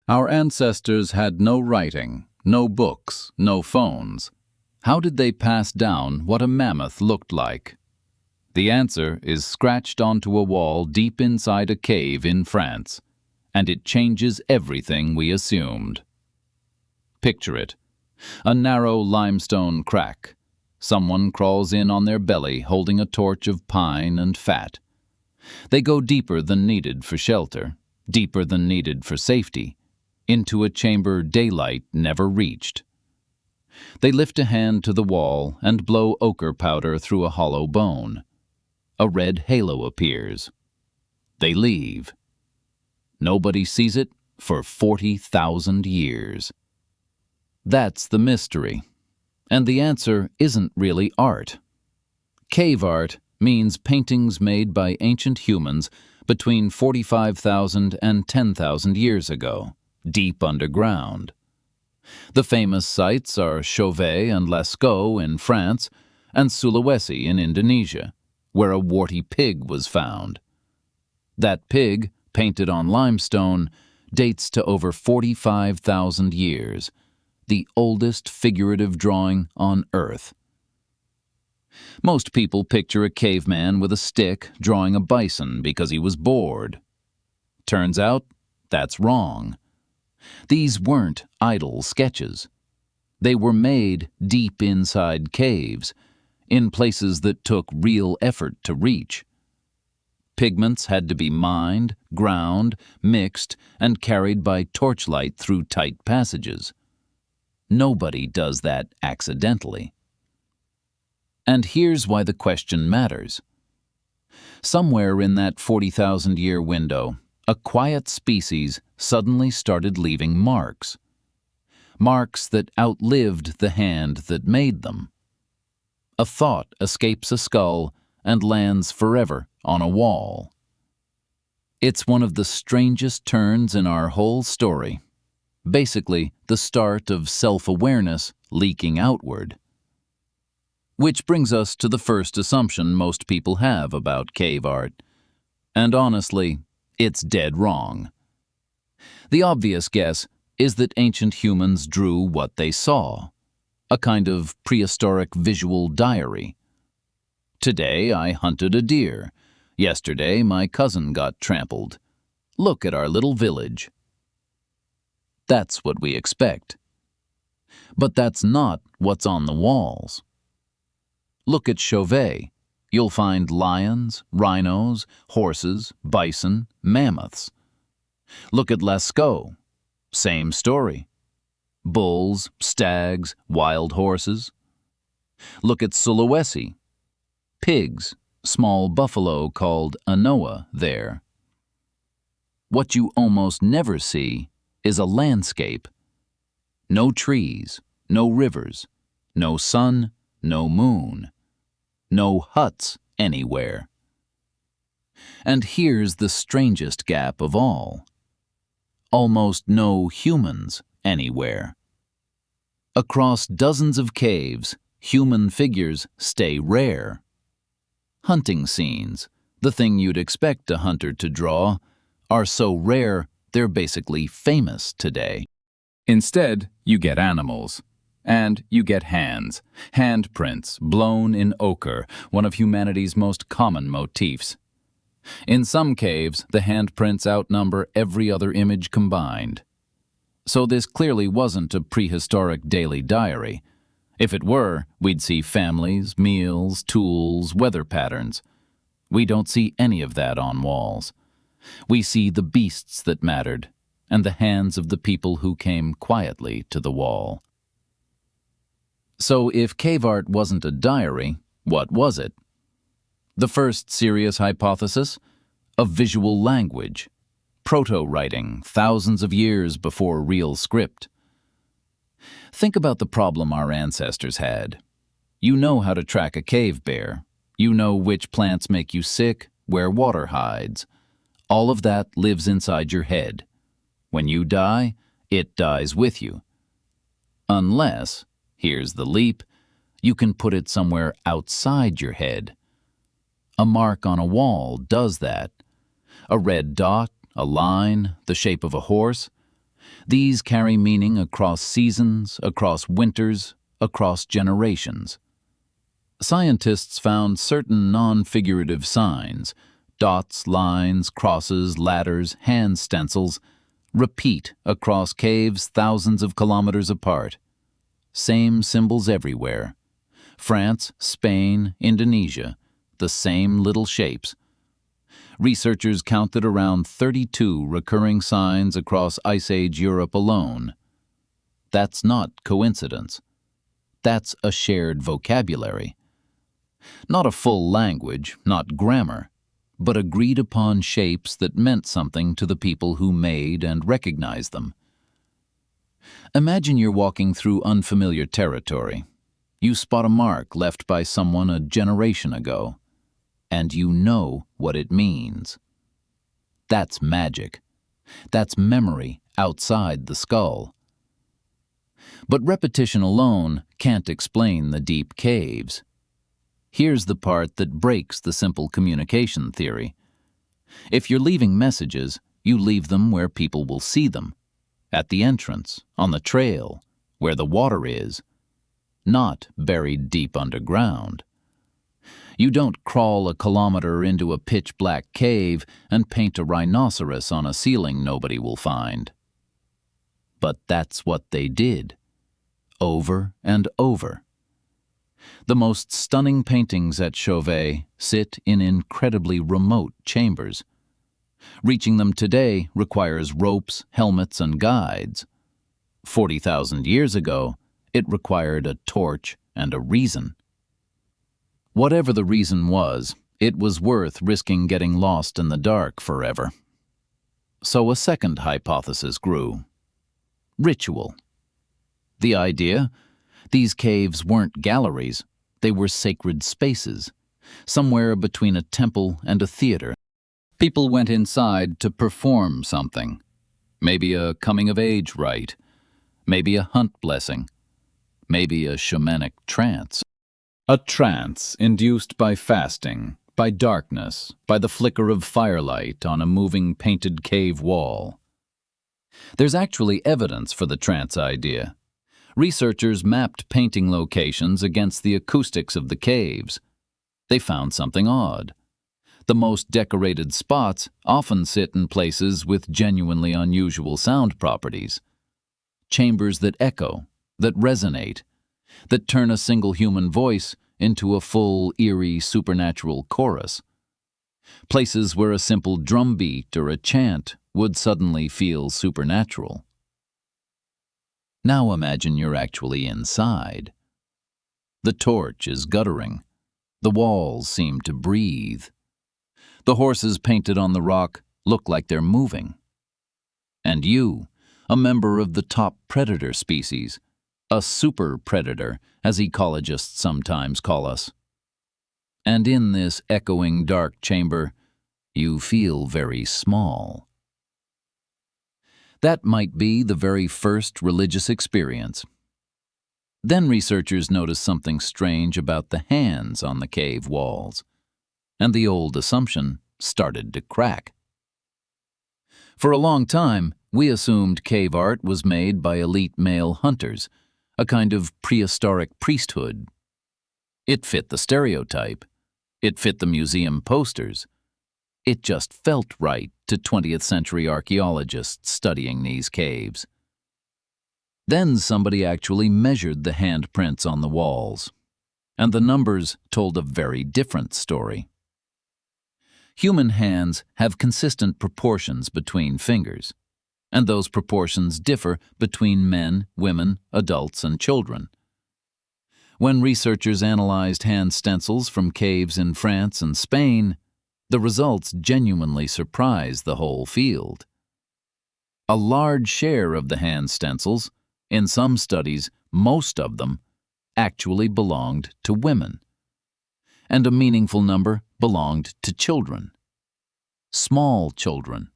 Our ancestors had no writing, no books, no phones. How did they pass down what a mammoth looked like? The answer is scratched onto a wall deep inside a cave in France, and it changes everything we assumed. Picture it. A narrow limestone crack. Someone crawls in on their belly holding a torch of pine and fat. They go deeper than needed for shelter, deeper than needed for safety, into a chamber daylight never reached. They lift a hand to the wall and blow ochre powder through a hollow bone. A red halo appears. They leave. Nobody sees it for 40,000 years. That's the mystery. And the answer isn't really art. Cave art means paintings made by ancient humans between 45,000 and 10,000 years ago, deep underground. The famous sites are Chauvet and Lascaux in France and Sulawesi in Indonesia, where a warty pig was found. That pig, painted on limestone, dates to over 45,000 years, the oldest figurative drawing on Earth. Most people picture a caveman with a stick drawing a bison because he was bored. Turns out, that's wrong. These weren't idle sketches. They were made deep inside caves, in places that took real effort to reach. Pigments had to be mined, ground, mixed, and carried by torchlight through tight passages. Nobody does that accidentally. And here's why the question matters. Somewhere in that 40,000-year window, a quiet species suddenly started leaving marks. Marks that outlived the hand that made them. A thought escapes a skull and lands forever on a wall. It's one of the strangest turns in our whole story. Basically, the start of self-awareness leaking outward. Which brings us to the first assumption most people have about cave art. And honestly, it's dead wrong. The obvious guess is that ancient humans drew what they saw, a kind of prehistoric visual diary. Today I hunted a deer. Yesterday my cousin got trampled. Look at our little village. That's what we expect. But that's not what's on the walls. Look at Chauvet. You'll find lions, rhinos, horses, bison, mammoths. Look at Lascaux. Same story. Bulls, stags, wild horses. Look at Sulawesi. Pigs, small buffalo called anoa there. What you almost never see is a landscape. No trees, no rivers, no sun, no moon. No huts anywhere. And here's the strangest gap of all. Almost no humans anywhere. Across dozens of caves, human figures stay rare. Hunting scenes, the thing you'd expect a hunter to draw, are so rare they're basically famous today. Instead, you get animals. And you get hands, handprints blown in ochre, one of humanity's most common motifs. In some caves, the handprints outnumber every other image combined. So this clearly wasn't a prehistoric daily diary. If it were, we'd see families, meals, tools, weather patterns. We don't see any of that on walls. We see the beasts that mattered, and the hands of the people who came quietly to the wall. So if cave art wasn't a diary, what was it? The first serious hypothesis? A visual language. Proto-writing, thousands of years before real script. Think about the problem our ancestors had. You know how to track a cave bear. You know which plants make you sick, where water hides. All of that lives inside your head. When you die, it dies with you. Unless, here's the leap, you can put it somewhere outside your head. A mark on a wall does that. A red dot, a line, the shape of a horse. These carry meaning across seasons, across winters, across generations. Scientists found certain non-figurative signs, dots, lines, crosses, ladders, hand stencils, repeat across caves thousands of kilometers apart. Same symbols everywhere. France, Spain, Indonesia, the same little shapes. Researchers counted around 32 recurring signs across Ice Age Europe alone. That's not coincidence. That's a shared vocabulary. Not a full language, not grammar, but agreed-upon shapes that meant something to the people who made and recognized them. Imagine you're walking through unfamiliar territory. You spot a mark left by someone a generation ago, and you know what it means. That's magic. That's memory outside the skull. But repetition alone can't explain the deep caves. Here's the part that breaks the simple communication theory. If you're leaving messages, you leave them where people will see them. At the entrance, on the trail, where the water is, not buried deep underground. You don't crawl a kilometer into a pitch-black cave and paint a rhinoceros on a ceiling nobody will find. But that's what they did, over and over. The most stunning paintings at Chauvet sit in incredibly remote chambers. Reaching them today requires ropes, helmets, and guides. 40,000 years ago, it required a torch and a reason. Whatever the reason was, it was worth risking getting lost in the dark forever. So a second hypothesis grew. Ritual. The idea? These caves weren't galleries, they were sacred spaces, somewhere between a temple and a theater. People went inside to perform something. Maybe a coming-of-age rite, maybe a hunt blessing, maybe a shamanic trance. A trance induced by fasting, by darkness, by the flicker of firelight on a moving painted cave wall. There's actually evidence for the trance idea. Researchers mapped painting locations against the acoustics of the caves. They found something odd. The most decorated spots often sit in places with genuinely unusual sound properties. Chambers that echo, that resonate, that turn a single human voice into a full, eerie, supernatural chorus. Places where a simple drum beat or a chant would suddenly feel supernatural. Now imagine you're actually inside. The torch is guttering. The walls seem to breathe. The horses painted on the rock look like they're moving. And you, a member of the top predator species, a super predator, as ecologists sometimes call us. And in this echoing dark chamber, you feel very small. That might be the very first religious experience. Then researchers noticed something strange about the hands on the cave walls, and the old assumption started to crack. For a long time, we assumed cave art was made by elite male hunters, a kind of prehistoric priesthood. It fit the stereotype. It fit the museum posters. It just felt right to 20th century archaeologists studying these caves. Then somebody actually measured the handprints on the walls, and the numbers told a very different story. Human hands have consistent proportions between fingers, and those proportions differ between men, women, adults, and children. When researchers analyzed hand stencils from caves in France and Spain, the results genuinely surprised the whole field. A large share of the hand stencils, in some studies most of them, actually belonged to women, and a meaningful number belonged to children. Small children.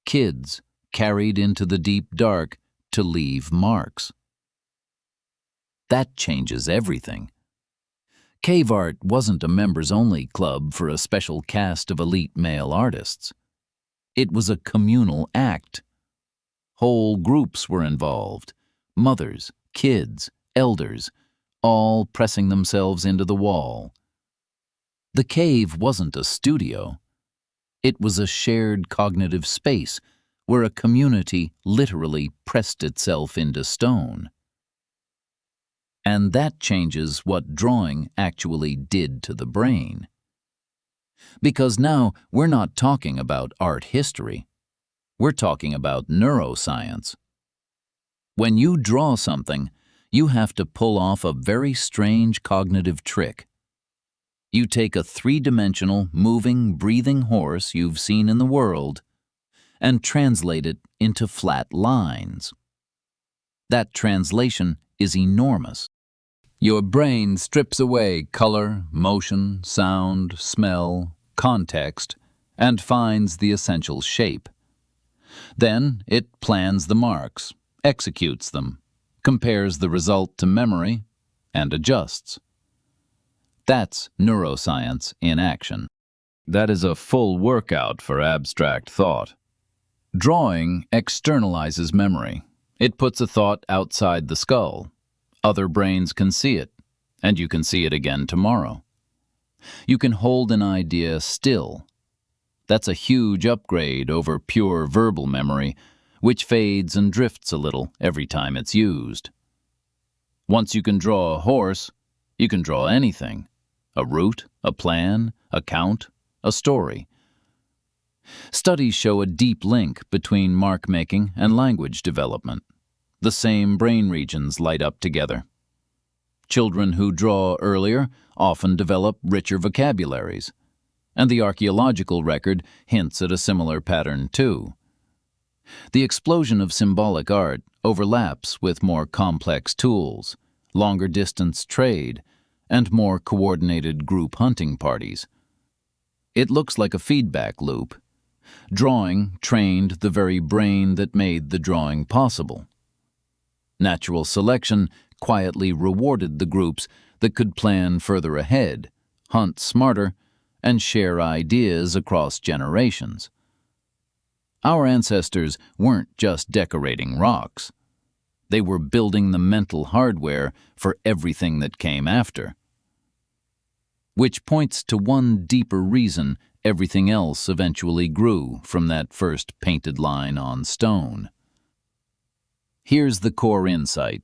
Kids carried into the deep dark to leave marks. That changes everything. Cave art wasn't a members-only club for a special cast of elite male artists. It was a communal act. Whole groups were involved. Mothers, kids, elders, all pressing themselves into the wall. The cave wasn't a studio. It was a shared cognitive space where a community literally pressed itself into stone. And that changes what drawing actually did to the brain. Because now we're not talking about art history. We're talking about neuroscience. When you draw something, you have to pull off a very strange cognitive trick. You take a three-dimensional, moving, breathing horse you've seen in the world and translate it into flat lines. That translation is enormous. Your brain strips away color, motion, sound, smell, context, and finds the essential shape. Then it plans the marks, executes them, compares the result to memory, and adjusts. That's neuroscience in action. That is a full workout for abstract thought. Drawing externalizes memory. It puts a thought outside the skull. Other brains can see it, and you can see it again tomorrow. You can hold an idea still. That's a huge upgrade over pure verbal memory, which fades and drifts a little every time it's used. Once you can draw a horse, you can draw anything. A route, a plan, a count, a story. Studies show a deep link between mark-making and language development. The same brain regions light up together. Children who draw earlier often develop richer vocabularies, and the archaeological record hints at a similar pattern too. The explosion of symbolic art overlaps with more complex tools, longer distance trade, and more coordinated group hunting parties. It looks like a feedback loop. Drawing trained the very brain that made the drawing possible. Natural selection quietly rewarded the groups that could plan further ahead, hunt smarter, and share ideas across generations. Our ancestors weren't just decorating rocks. They were building the mental hardware for everything that came after. Which points to one deeper reason everything else eventually grew from that first painted line on stone. Here's the core insight.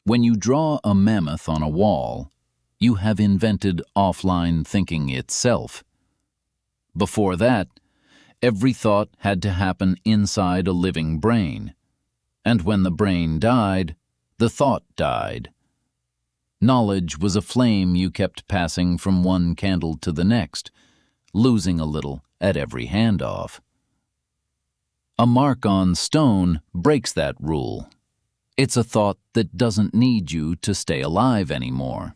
When you draw a mammoth on a wall, you have invented offline thinking itself. Before that, every thought had to happen inside a living brain. And when the brain died, the thought died. Knowledge was a flame you kept passing from one candle to the next, losing a little at every handoff. A mark on stone breaks that rule. It's a thought that doesn't need you to stay alive anymore.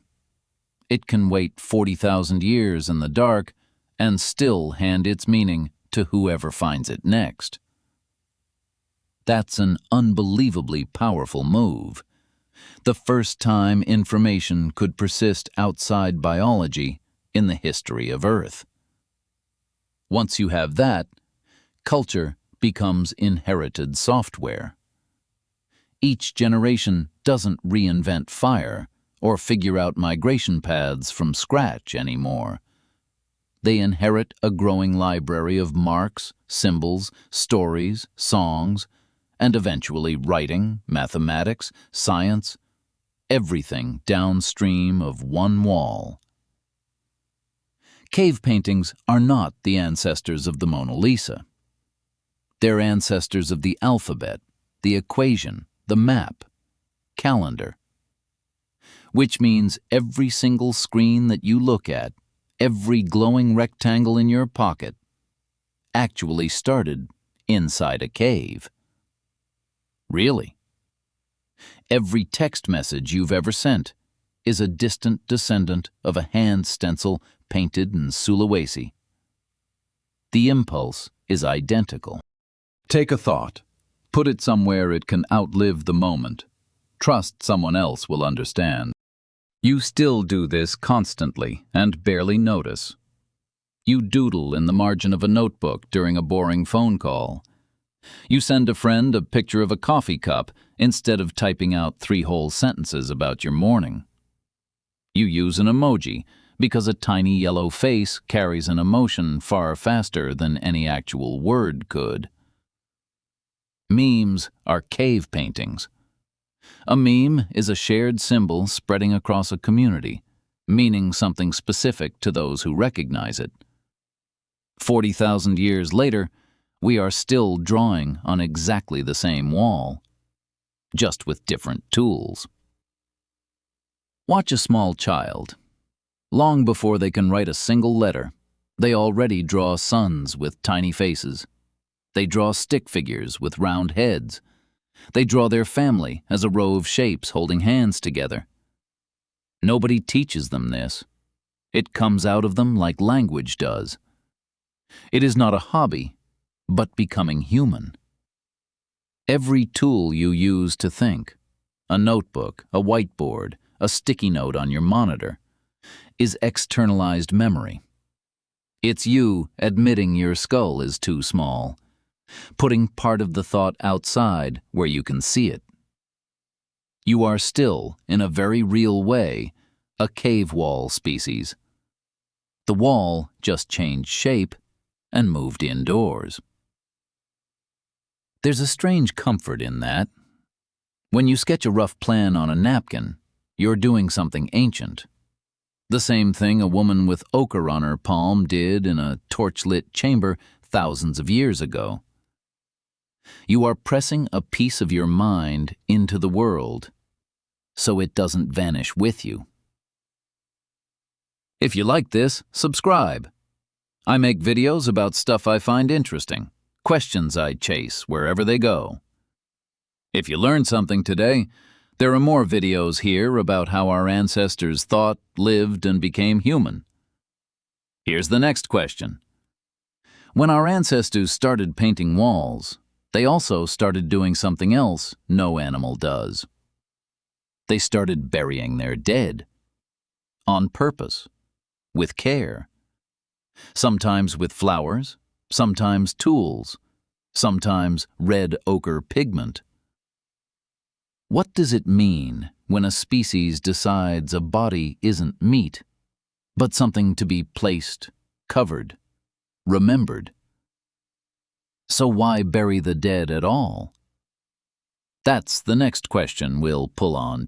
It can wait 40,000 years in the dark and still hand its meaning to whoever finds it next. That's an unbelievably powerful move. The first time information could persist outside biology in the history of Earth. Once you have that, culture becomes inherited software. Each generation doesn't reinvent fire or figure out migration paths from scratch anymore. They inherit a growing library of marks, symbols, stories, songs, and eventually writing, mathematics, science, everything downstream of one wall. Cave paintings are not the ancestors of the Mona Lisa. They're ancestors of the alphabet, the equation, the map, calendar. Which means every single screen that you look at, every glowing rectangle in your pocket, actually started inside a cave. Really? Every text message you've ever sent is a distant descendant of a hand stencil painted in Sulawesi. The impulse is identical. Take a thought. Put it somewhere it can outlive the moment. Trust someone else will understand. You still do this constantly and barely notice. You doodle in the margin of a notebook during a boring phone call. You send a friend a picture of a coffee cup instead of typing out 3 whole sentences about your morning. You use an emoji because a tiny yellow face carries an emotion far faster than any actual word could. Memes are cave paintings. A meme is a shared symbol spreading across a community, meaning something specific to those who recognize it. 40,000 years later, we are still drawing on exactly the same wall, just with different tools. Watch a small child. Long before they can write a single letter, they already draw suns with tiny faces. They draw stick figures with round heads. They draw their family as a row of shapes holding hands together. Nobody teaches them this. It comes out of them like language does. It is not a hobby, but becoming human. Every tool you use to think, a notebook, a whiteboard, a sticky note on your monitor, is externalized memory. It's you admitting your skull is too small, putting part of the thought outside where you can see it. You are still, in a very real way, a cave wall species. The wall just changed shape and moved indoors. There's a strange comfort in that. When you sketch a rough plan on a napkin, you're doing something ancient. The same thing a woman with ochre on her palm did in a torch-lit chamber thousands of years ago. You are pressing a piece of your mind into the world, so it doesn't vanish with you. If you like this, subscribe. I make videos about stuff I find interesting, questions I chase wherever they go. If you learned something today, there are more videos here about how our ancestors thought, lived, and became human. Here's the next question. When our ancestors started painting walls, they also started doing something else no animal does. They started burying their dead. On purpose. With care. Sometimes with flowers, sometimes tools, sometimes red ochre pigment. What does it mean when a species decides a body isn't meat, but something to be placed, covered, remembered? So why bury the dead at all? That's the next question we'll pull on